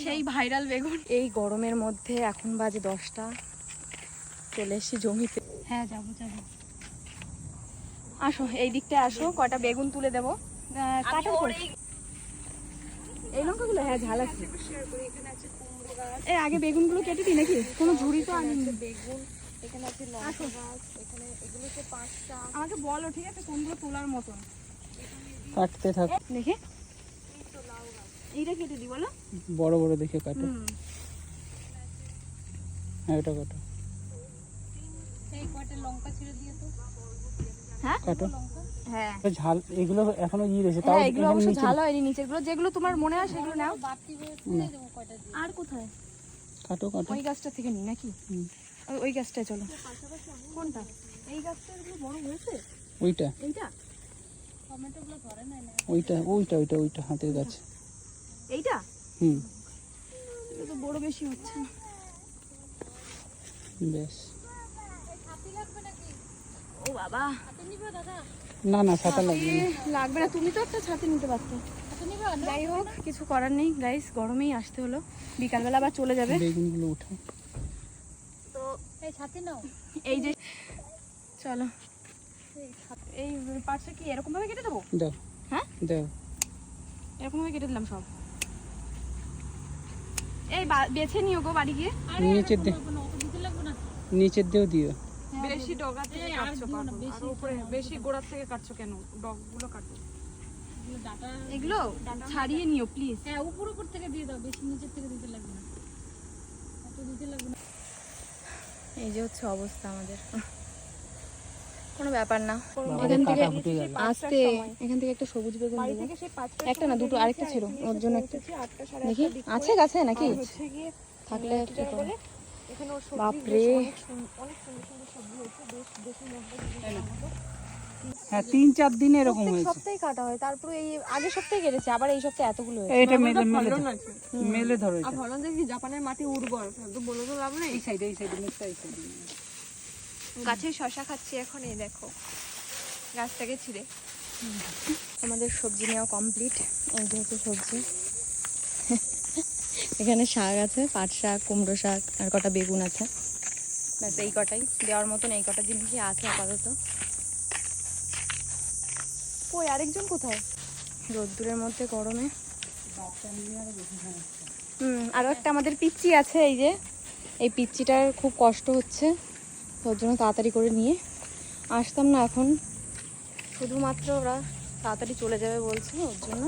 সেই ভাইরাল বেগুন। এই গরমের মধ্যে এখন বাজে 10টা, চলে এসেছি জমিতে। হ্যাঁ যাবো যাবো, আসো এই দিকটায় আসো, কটা বেগুন তুলে দেবো। এই লঙ্কাগুলো হ্যাঁ ঝাল আছে। আগে বেগুনগুলো কেটে দিই নাকি? কোনো ঝুড়ি তো আনি বেগুন। এখানে আছে লঙ্কা গাছ, এখানে এগুলো তো 5টা। আমাকে বলো ঠিক আছে কোনগুলো তোলার মতন। কাটতে থাক দেখে এইটা কেটে দিই বলো, বড় বড় দেখে কাটো। হ্যাঁ এটা কাটো। এই কয়টা লঙ্কা ছিঁড়ে দিয়ে তো। হ্যাঁ কাটো। হ্যাঁ ঝাল এগুলো এখনো রয়েছে, তাও এগুলো অবশ্য ঝাল হয়নি, নিচেরগুলো যেগুলো তোমার মনে হয় সেগুলো নাও। বাড়তি হয়ে তুলে দেবো কয়টা দিয়ে। আর কোথায়? কাটো কাটো। ওই গাছটা থেকে নি নাকি? ওই গাছটায় চলো। কোনটা? এই গাছটা এগুলো বড় হয়েছে। ওইটা এইটা টমেটোগুলো ধরে নাই না। ওইটা ওইটা ওইটা ওইটা হাতের গাছ। এইটা এটা তো বড় বেশি হচ্ছে না। বেশ। ও বাবা, না না ছাতা লাগবে না। লাগবে না, তুমি তো একটা ছাতি নিতে পারতো। যাই হোক কিছু করার নেই গাইস, গরমেই আসতে হলো। বিকালবেলা আবার চলে যাবে। বেগুনগুলো উঠাও। তো এই ছাতি নাও। এই যে চলো, এই পার্টটা কি এরকম ভাবে কেটে দেবো? দাও। হ্যাঁ দাও। এরকম ভাবে কেটে দিলাম সব। এই বেছে নিও গো বাড়ি গিয়ে। নিচের দিয়ে নিচের দিয়েও দিও। বেশি ডগা থেকে কাটছো কেন? আর উপরে বেশি গোড়া থেকে কাটছো কেন? ডগগুলো কাটো। এগুলো ছাড়িয়ে নিও প্লিজ। হ্যাঁ উপর উপর থেকে দিয়ে দাও, বেশি নিচের থেকে দিতে লাগবে না, এত দিতে লাগবে না। এই যে হচ্ছে অবস্থা আমাদের, কোনো ব্যাপার না। এখান থেকে আসতে এখান থেকে একটা সবুজ বেগুন দেবো, একটা না দুটো, আরেকটা ছিল ওর জন্য একটা। দেখি আছে গাছে নাকি? থাকলে বাপরে, হ্যাঁ 3-4 দিন এরকম হয়েছে। সপ্তাহে কাটা হয়, তারপরে এই আগের সপ্তাহে কেটেছে, আবার এই সপ্তাহে এতগুলো হয়েছে। এটা মেলে মেলে মেলে ধরো। আর ভালো দেখি জাপানের মাটি উর্বর, তো বলে তো লাভ নেই। এই সাইডে মুখটা এই সাইডে। গাছে শশা খাচ্ছি এখন, এই দেখো গাছটাকে ছিঁড়ে। আমাদের সবজি নেওয়া কমপ্লিট। এই যে হচ্ছে সবজি, এখানে শাক আছে, পাট শাক, কুমড়ো শাক, আর কটা বেগুন আছে। ব্যাস এই কটাই দেওয়ার মতন, এই কটা জিনিসই আছে আপাতত। ওই আরেকজন কোথায়? রোদ্দুরের মধ্যে গরমে। আরও একটা আমাদের পিচ্চি আছে, এই যে এই পিচ্চিটার খুব কষ্ট হচ্ছে, ওর জন্য তাড়াতাড়ি করে নিয়ে আসতাম না এখন, শুধুমাত্র ওরা তাড়াতাড়ি চলে যাবে বলছে ওর জন্য।